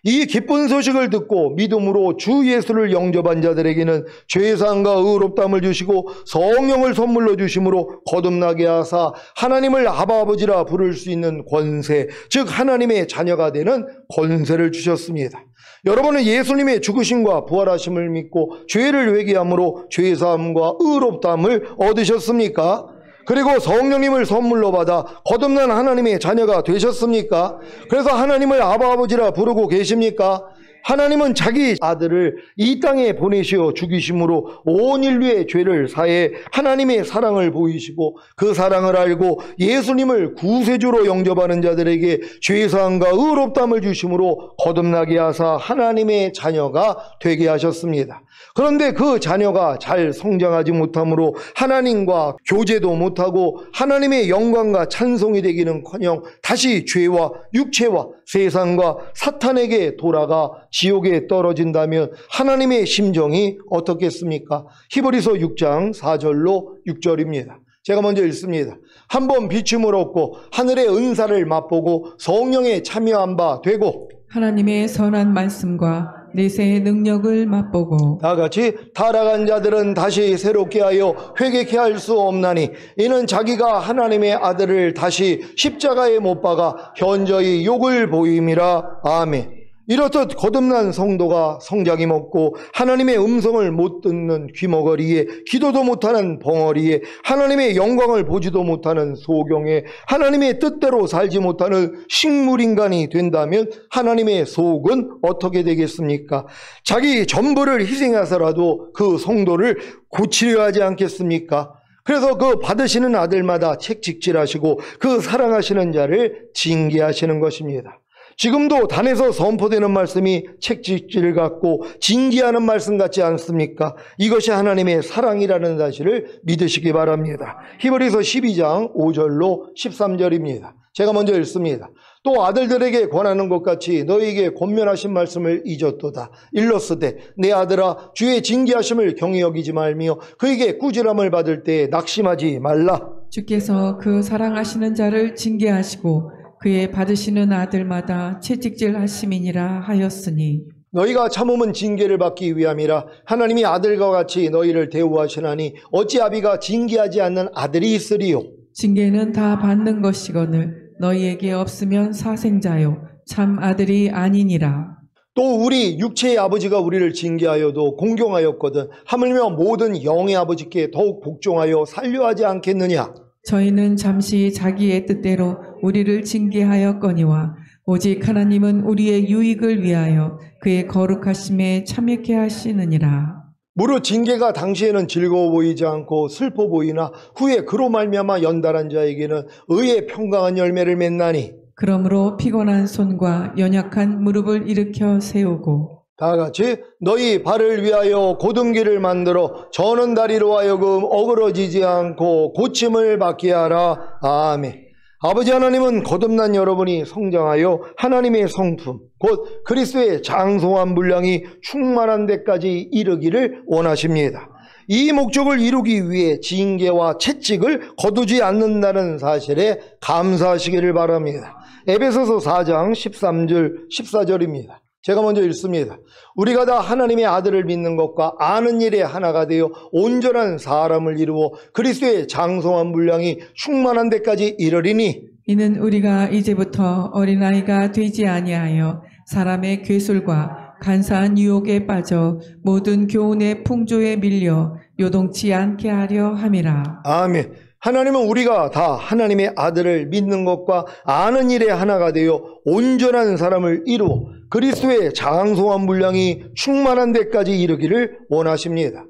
이 기쁜 소식을 듣고 믿음으로 주 예수를 영접한 자들에게는 죄사함과 의롭다함을 주시고 성령을 선물로 주심으로 거듭나게 하사 하나님을 아바 아버지라 부를 수 있는 권세, 즉 하나님의 자녀가 되는 권세를 주셨습니다. 여러분은 예수님의 죽으심과 부활하심을 믿고 죄를 회개함으로 죄사함과 의롭다함을 얻으셨습니까? 그리고 성령님을 선물로 받아 거듭난 하나님의 자녀가 되셨습니까? 그래서 하나님을 아바 아버지라 부르고 계십니까? 하나님은 자기 아들을 이 땅에 보내시어 죽이심으로 온 인류의 죄를 사해 하나님의 사랑을 보이시고 그 사랑을 알고 예수님을 구세주로 영접하는 자들에게 죄사함과 의롭다함을 주심으로 거듭나게 하사 하나님의 자녀가 되게 하셨습니다. 그런데 그 자녀가 잘 성장하지 못하므로 하나님과 교제도 못하고 하나님의 영광과 찬송이 되기는커녕 다시 죄와 육체와 세상과 사탄에게 돌아가 지옥에 떨어진다면 하나님의 심정이 어떻겠습니까? 히브리서 6장 4절로 6절입니다. 제가 먼저 읽습니다. 한번 비춤을 얻고 하늘의 은사를 맛보고 성령에 참여한 바 되고 하나님의 선한 말씀과 내세의 능력을 맛보고 다 같이 타락한 자들은 다시 새롭게 하여 회개케 할 수 없나니 이는 자기가 하나님의 아들을 다시 십자가에 못 박아 현저히 욕을 보임이라. 아멘. 이렇듯 거듭난 성도가 성장이 먹고 하나님의 음성을 못 듣는 귀머거리에, 기도도 못하는 벙어리에, 하나님의 영광을 보지도 못하는 소경에, 하나님의 뜻대로 살지 못하는 식물인간이 된다면 하나님의 속은 어떻게 되겠습니까? 자기 전부를 희생해서라도 그 성도를 고치려 하지 않겠습니까? 그래서 그 받으시는 아들마다 책찍질하시고 그 사랑하시는 자를 징계하시는 것입니다. 지금도 단에서 선포되는 말씀이 책찍질 같고 징계하는 말씀 같지 않습니까? 이것이 하나님의 사랑이라는 사실을 믿으시기 바랍니다. 히브리서 12장 5절로 13절입니다. 제가 먼저 읽습니다. 또 아들들에게 권하는 것 같이 너희에게 권면하신 말씀을 잊었도다. 일렀으되 내 아들아 주의 징계하심을 경히 여기지 말며 그에게 꾸지람을 받을 때에 낙심하지 말라. 주께서 그 사랑하시는 자를 징계하시고 그의 받으시는 아들마다 채찍질 하심이니라 하였으니 너희가 참음은 징계를 받기 위함이라. 하나님이 아들과 같이 너희를 대우하시나니 어찌 아비가 징계하지 않는 아들이 있으리요. 징계는 다 받는 것이거늘 너희에게 없으면 사생자요 참 아들이 아니니라. 또 우리 육체의 아버지가 우리를 징계하여도 공경하였거든 하물며 모든 영의 아버지께 더욱 복종하여 살려하지 않겠느냐. 저희는 잠시 자기의 뜻대로 우리를 징계하였거니와 오직 하나님은 우리의 유익을 위하여 그의 거룩하심에 참여케 하시느니라. 무릇 징계가 당시에는 즐거워 보이지 않고 슬퍼 보이나 후에 그로 말미암아 연단한 자에게는 의의 평강한 열매를 맺나니. 그러므로 피곤한 손과 연약한 무릎을 일으켜 세우고 다 같이 너희 발을 위하여 곧은 길을 만들어 저는 다리로 하여금 어그러지지 않고 고침을 받게 하라. 아멘. 아버지 하나님은 거듭난 여러분이 성장하여 하나님의 성품 곧 그리스도의 장성한 분량이 충만한 데까지 이르기를 원하십니다. 이 목적을 이루기 위해 징계와 채찍을 거두지 않는다는 사실에 감사하시기를 바랍니다. 에베소서 4장 13절 14절입니다. 제가 먼저 읽습니다. 우리가 다 하나님의 아들을 믿는 것과 아는 일에 하나가 되어 온전한 사람을 이루어 그리스도의 장성한 분량이 충만한 데까지 이르리니 이는 우리가 이제부터 어린아이가 되지 아니하여 사람의 괴술과 간사한 유혹에 빠져 모든 교훈의 풍조에 밀려 요동치 않게 하려 함이라. 아멘. 하나님은 우리가 다 하나님의 아들을 믿는 것과 아는 일에 하나가 되어 온전한 사람을 이루어 그리스도의 장성한 분량이 충만한 데까지 이르기를 원하십니다.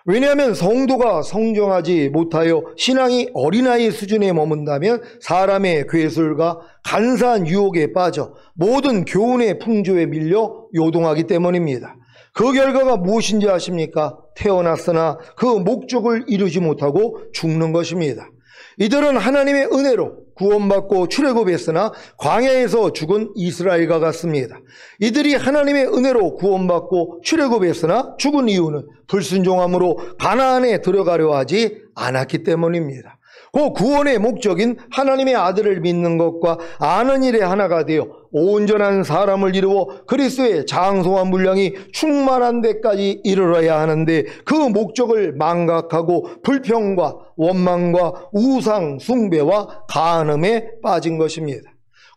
왜냐하면 성도가 성장하지 못하여 신앙이 어린아이 수준에 머문다면 사람의 괴술과 간사한 유혹에 빠져 모든 교훈의 풍조에 밀려 요동하기 때문입니다. 그 결과가 무엇인지 아십니까? 태어났으나 그 목적을 이루지 못하고 죽는 것입니다. 이들은 하나님의 은혜로 구원받고 출애굽했으나 광야에서 죽은 이스라엘과 같습니다. 이들이 하나님의 은혜로 구원받고 출애굽했으나 죽은 이유는 불순종함으로 가나안에 들어가려 하지 않았기 때문입니다. 그 구원의 목적인 하나님의 아들을 믿는 것과 아는 일에 하나가 되어 온전한 사람을 이루어 그리스도의 장성한 분량이 충만한 데까지 이르러야 하는데 그 목적을 망각하고 불평과 원망과 우상 숭배와 간음에 빠진 것입니다.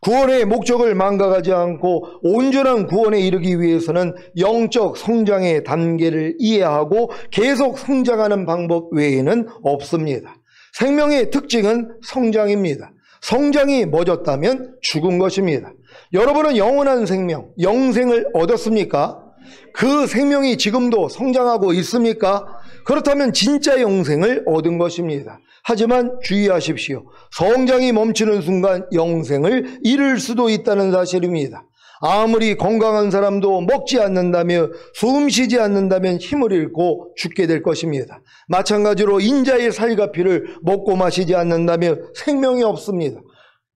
구원의 목적을 망각하지 않고 온전한 구원에 이르기 위해서는 영적 성장의 단계를 이해하고 계속 성장하는 방법 외에는 없습니다. 생명의 특징은 성장입니다. 성장이 멎었다면 죽은 것입니다. 여러분은 영원한 생명, 영생을 얻었습니까? 그 생명이 지금도 성장하고 있습니까? 그렇다면 진짜 영생을 얻은 것입니다. 하지만 주의하십시오. 성장이 멈추는 순간 영생을 잃을 수도 있다는 사실입니다. 아무리 건강한 사람도 먹지 않는다며 숨 쉬지 않는다면 힘을 잃고 죽게 될 것입니다. 마찬가지로 인자의 살과 피를 먹고 마시지 않는다면 생명이 없습니다.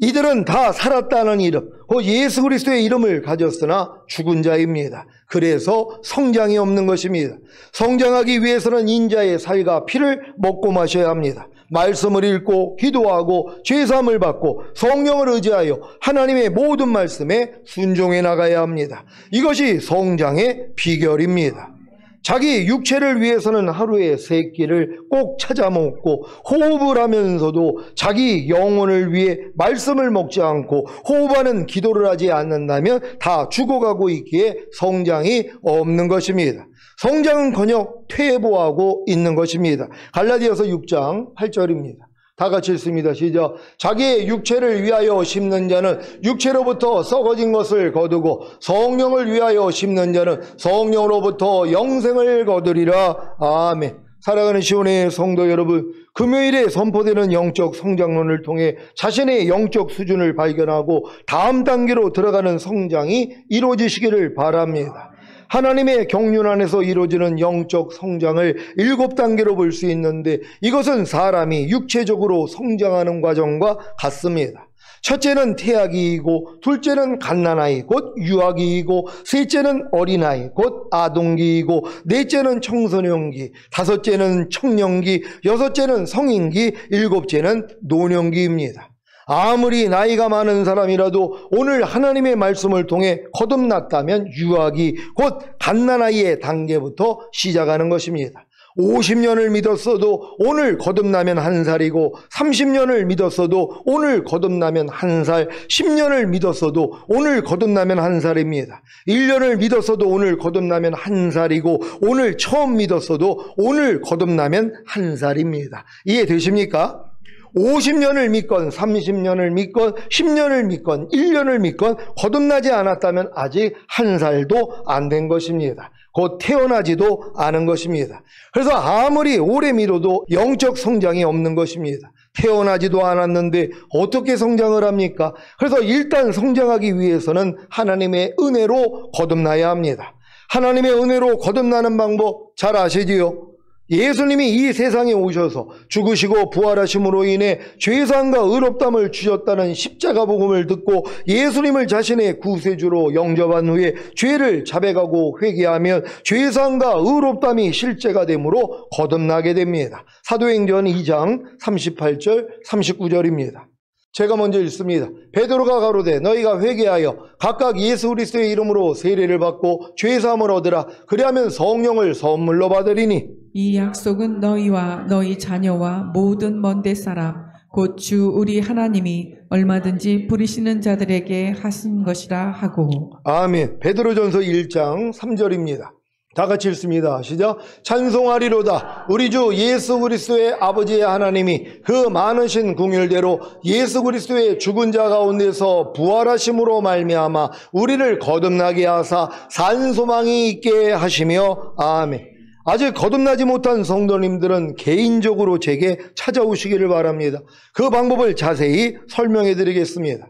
이들은 다 살았다는 이름, 예수 그리스도의 이름을 가졌으나 죽은 자입니다. 그래서 성장이 없는 것입니다. 성장하기 위해서는 인자의 살과 피를 먹고 마셔야 합니다. 말씀을 읽고 기도하고 죄사함을 받고 성령을 의지하여 하나님의 모든 말씀에 순종해 나가야 합니다. 이것이 성장의 비결입니다. 자기 육체를 위해서는 하루에 3끼를 꼭 찾아 먹고 호흡을 하면서도 자기 영혼을 위해 말씀을 먹지 않고 호흡하는 기도를 하지 않는다면 다 죽어가고 있기에 성장이 없는 것입니다. 성장은커녕 퇴보하고 있는 것입니다. 갈라디아서 6장 8절입니다. 다 같이 읽습니다. 시작. 자기의 육체를 위하여 심는 자는 육체로부터 썩어진 것을 거두고 성령을 위하여 심는 자는 성령으로부터 영생을 거두리라. 아멘. 사랑하는 시온의 성도 여러분, 금요일에 선포되는 영적 성장론을 통해 자신의 영적 수준을 발견하고 다음 단계로 들어가는 성장이 이루어지시기를 바랍니다. 하나님의 경륜 안에서 이루어지는 영적 성장을 7단계로 볼 수 있는데 이것은 사람이 육체적으로 성장하는 과정과 같습니다. 첫째는 태아기이고, 둘째는 갓난아이 곧 유아기이고, 셋째는 어린아이 곧 아동기이고, 넷째는 청소년기, 다섯째는 청년기, 여섯째는 성인기, 일곱째는 노년기입니다. 아무리 나이가 많은 사람이라도 오늘 하나님의 말씀을 통해 거듭났다면 유아기 곧 갓난아이의 단계부터 시작하는 것입니다. 50년을 믿었어도 오늘 거듭나면 1살이고 30년을 믿었어도 오늘 거듭나면 1살, 10년을 믿었어도 오늘 거듭나면 1살입니다. 1년을 믿었어도 오늘 거듭나면 1살이고 오늘 처음 믿었어도 오늘 거듭나면 1살입니다. 이해되십니까? 50년을 믿건 30년을 믿건 10년을 믿건 1년을 믿건 거듭나지 않았다면 아직 1살도 안 된 것입니다. 곧 태어나지도 않은 것입니다. 그래서 아무리 오래 믿어도 영적 성장이 없는 것입니다. 태어나지도 않았는데 어떻게 성장을 합니까? 그래서 일단 성장하기 위해서는 하나님의 은혜로 거듭나야 합니다. 하나님의 은혜로 거듭나는 방법 잘 아시지요? 예수님이 이 세상에 오셔서 죽으시고 부활하심으로 인해 죄사함과 의롭다함을 주셨다는 십자가 복음을 듣고 예수님을 자신의 구세주로 영접한 후에 죄를 자백하고 회개하면 죄사함과 의롭다함이 실제가 되므로 거듭나게 됩니다. 사도행전 2장 38절 39절입니다. 제가 먼저 읽습니다. 베드로가 가로되 너희가 회개하여 각각 예수 그리스도의 이름으로 세례를 받고 죄사함을 얻으라. 그리하면 성령을 선물로 받으리니 이 약속은 너희와 너희 자녀와 모든 먼데 사람 곧 주 우리 하나님이 얼마든지 부르시는 자들에게 하신 것이라 하고. 아멘. 베드로전서 1장 3절입니다. 다 같이 읽습니다. 시작. 찬송하리로다. 우리 주 예수 그리스도의 아버지의 하나님이 그 많으신 긍휼대로 예수 그리스도의 죽은 자 가운데서 부활하심으로 말미암아 우리를 거듭나게 하사 산 소망이 있게 하시며. 아멘. 아직 거듭나지 못한 성도님들은 개인적으로 제게 찾아오시기를 바랍니다. 그 방법을 자세히 설명해 드리겠습니다.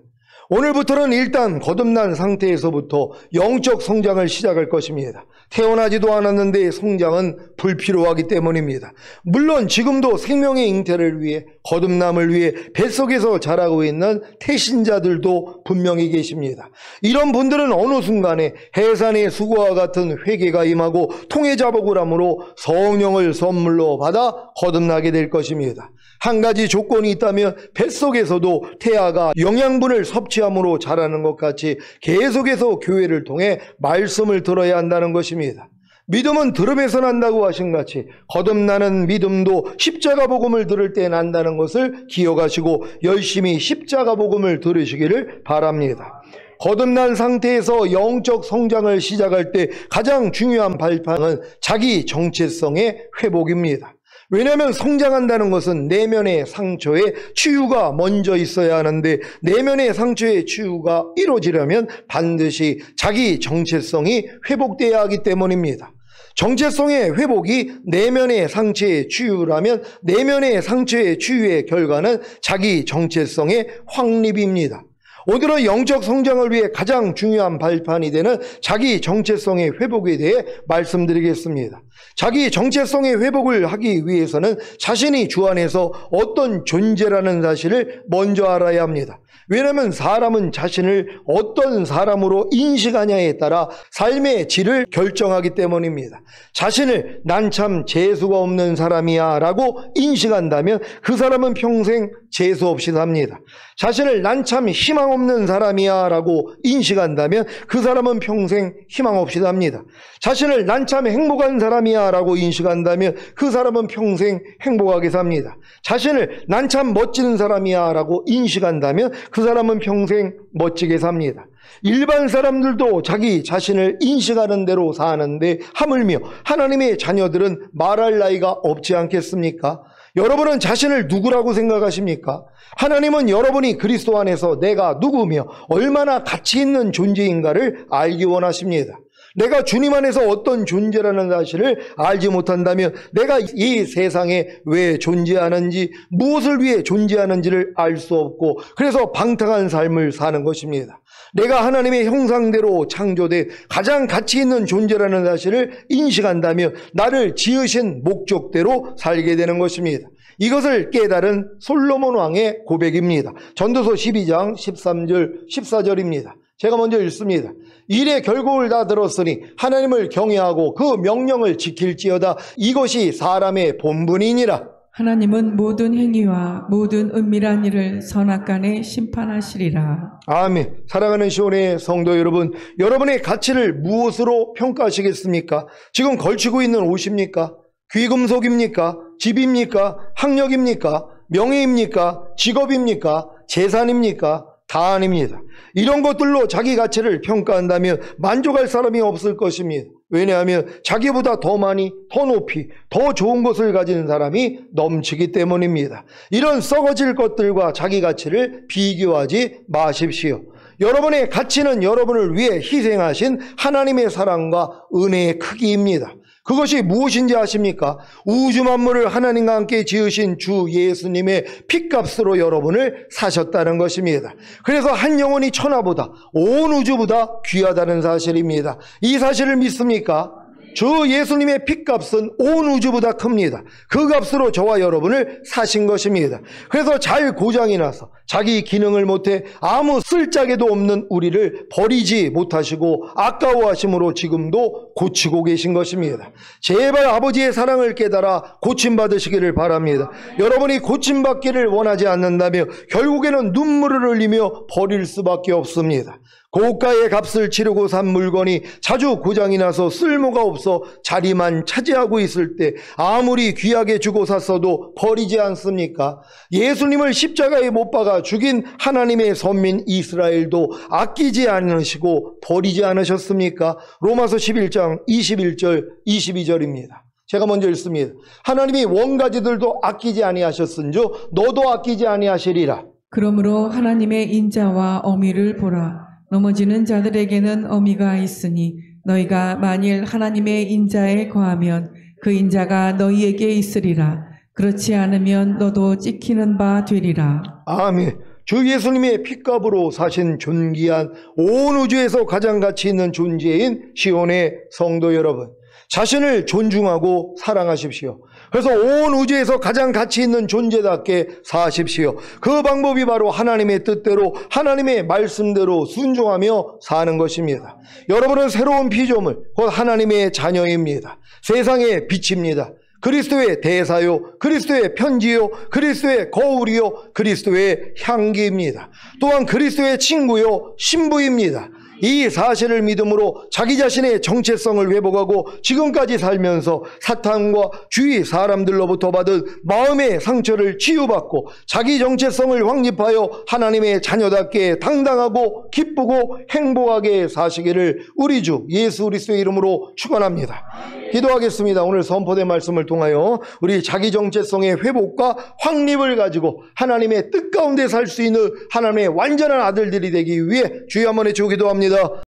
오늘부터는 일단 거듭난 상태에서부터 영적 성장을 시작할 것입니다. 태어나지도 않았는데 성장은 불필요하기 때문입니다. 물론 지금도 생명의 잉태를 위해 거듭남을 위해 뱃속에서 자라고 있는 태신자들도 분명히 계십니다. 이런 분들은 어느 순간에 해산의 수고와 같은 회개가 임하고 통해자복을 함으로 성령을 선물로 받아 거듭나게 될 것입니다. 한 가지 조건이 있다면 뱃속에서도 태아가 영양분을 섭취함으로 자라는 것 같이 계속해서 교회를 통해 말씀을 들어야 한다는 것입니다. 믿음은 들음에서 난다고 하신 같이 거듭나는 믿음도 십자가 복음을 들을 때 난다는 것을 기억하시고 열심히 십자가 복음을 들으시기를 바랍니다. 거듭난 상태에서 영적 성장을 시작할 때 가장 중요한 발판은 자기 정체성의 회복입니다. 왜냐하면 성장한다는 것은 내면의 상처에 치유가 먼저 있어야 하는데 내면의 상처의 치유가 이루어지려면 반드시 자기 정체성이 회복돼야 하기 때문입니다. 정체성의 회복이 내면의 상처의 치유라면 내면의 상처의 치유의 결과는 자기 정체성의 확립입니다. 오늘은 영적 성장을 위해 가장 중요한 발판이 되는 자기 정체성의 회복에 대해 말씀드리겠습니다. 자기 정체성의 회복을 하기 위해서는 자신이 주 안에서 어떤 존재라는 사실을 먼저 알아야 합니다. 왜냐하면 사람은 자신을 어떤 사람으로 인식하냐에 따라 삶의 질을 결정하기 때문입니다. 자신을 난 참 재수가 없는 사람이야 라고 인식한다면 그 사람은 평생 재수 없이 삽니다. 자신을 난 참 희망 없는 사람이야 라고 인식한다면 그 사람은 평생 희망 없이 삽니다. 자신을 난 참 행복한 사람이야 라고 인식한다면 그 사람은 평생 행복하게 삽니다. 자신을 난 참 멋지는 사람이야 라고 인식한다면 그 사람은 평생 멋지게 삽니다. 일반 사람들도 자기 자신을 인식하는 대로 사는데 하물며 하나님의 자녀들은 말할 나이가 없지 않겠습니까? 여러분은 자신을 누구라고 생각하십니까? 하나님은 여러분이 그리스도 안에서 내가 누구며 얼마나 가치 있는 존재인가를 알기 원하십니다. 내가 주님 안에서 어떤 존재라는 사실을 알지 못한다면 내가 이 세상에 왜 존재하는지, 무엇을 위해 존재하는지를 알 수 없고, 그래서 방탕한 삶을 사는 것입니다. 내가 하나님의 형상대로 창조돼 가장 가치 있는 존재라는 사실을 인식한다면 나를 지으신 목적대로 살게 되는 것입니다. 이것을 깨달은 솔로몬 왕의 고백입니다. 전도서 12장 13절 14절입니다. 제가 먼저 읽습니다. 일의 결국을 다 들었으니 하나님을 경외하고 그 명령을 지킬지어다. 이것이 사람의 본분이니라. 하나님은 모든 행위와 모든 은밀한 일을 선악간에 심판하시리라. 아멘. 사랑하는 시온의 성도 여러분, 여러분의 가치를 무엇으로 평가하시겠습니까? 지금 걸치고 있는 옷입니까? 귀금속입니까? 집입니까? 학력입니까? 명예입니까? 직업입니까? 재산입니까? 다 아닙니다. 이런 것들로 자기 가치를 평가한다면 만족할 사람이 없을 것입니다. 왜냐하면 자기보다 더 많이, 더 높이, 더 좋은 것을 가진 사람이 넘치기 때문입니다. 이런 썩어질 것들과 자기 가치를 비교하지 마십시오. 여러분의 가치는 여러분을 위해 희생하신 하나님의 사랑과 은혜의 크기입니다. 그것이 무엇인지 아십니까? 우주 만물을 하나님과 함께 지으신 주 예수님의 핏값으로 여러분을 사셨다는 것입니다. 그래서 한 영혼이 천하보다, 온 우주보다 귀하다는 사실입니다. 이 사실을 믿습니까? 주 예수님의 핏값은 온 우주보다 큽니다. 그 값으로 저와 여러분을 사신 것입니다. 그래서 잘 고장이 나서 자기 기능을 못해 아무 쓸짝에도 없는 우리를 버리지 못하시고 아까워하심으로 지금도 고치고 계신 것입니다. 제발 아버지의 사랑을 깨달아 고침받으시기를 바랍니다. 여러분이 고침받기를 원하지 않는다면 결국에는 눈물을 흘리며 버릴 수밖에 없습니다. 고가의 값을 치르고 산 물건이 자주 고장이 나서 쓸모가 없어 자리만 차지하고 있을 때 아무리 귀하게 주고 샀어도 버리지 않습니까? 예수님을 십자가에 못 박아 죽인 하나님의 선민 이스라엘도 아끼지 않으시고 버리지 않으셨습니까? 로마서 11장 21절 22절입니다. 제가 먼저 읽습니다. 하나님이 원가지들도 아끼지 아니하셨은즉 너도 아끼지 아니하시리라. 그러므로 하나님의 인자와 어미를 보라. 넘어지는 자들에게는 어미가 있으니 너희가 만일 하나님의 인자에 거하면 그 인자가 너희에게 있으리라. 그렇지 않으면 너도 찍히는 바 되리라. 아멘. 주 예수님의 핏값으로 사신 존귀한 온 우주에서 가장 가치 있는 존재인 시온의 성도 여러분, 자신을 존중하고 사랑하십시오. 그래서 온 우주에서 가장 가치 있는 존재답게 사십시오. 그 방법이 바로 하나님의 뜻대로, 하나님의 말씀대로 순종하며 사는 것입니다. 여러분은 새로운 피조물, 곧 하나님의 자녀입니다. 세상의 빛입니다. 그리스도의 대사요, 그리스도의 편지요, 그리스도의 거울이요, 그리스도의 향기입니다. 또한 그리스도의 친구요, 신부입니다. 이 사실을 믿음으로 자기 자신의 정체성을 회복하고 지금까지 살면서 사탄과 주위 사람들로부터 받은 마음의 상처를 치유받고 자기 정체성을 확립하여 하나님의 자녀답게 당당하고 기쁘고 행복하게 사시기를 우리 주 예수 그리스도의 이름으로 축원합니다. 기도하겠습니다. 오늘 선포된 말씀을 통하여 우리 자기 정체성의 회복과 확립을 가지고 하나님의 뜻 가운데 살 수 있는 하나님의 완전한 아들들이 되기 위해 주여 한번 외치고 기도합니다.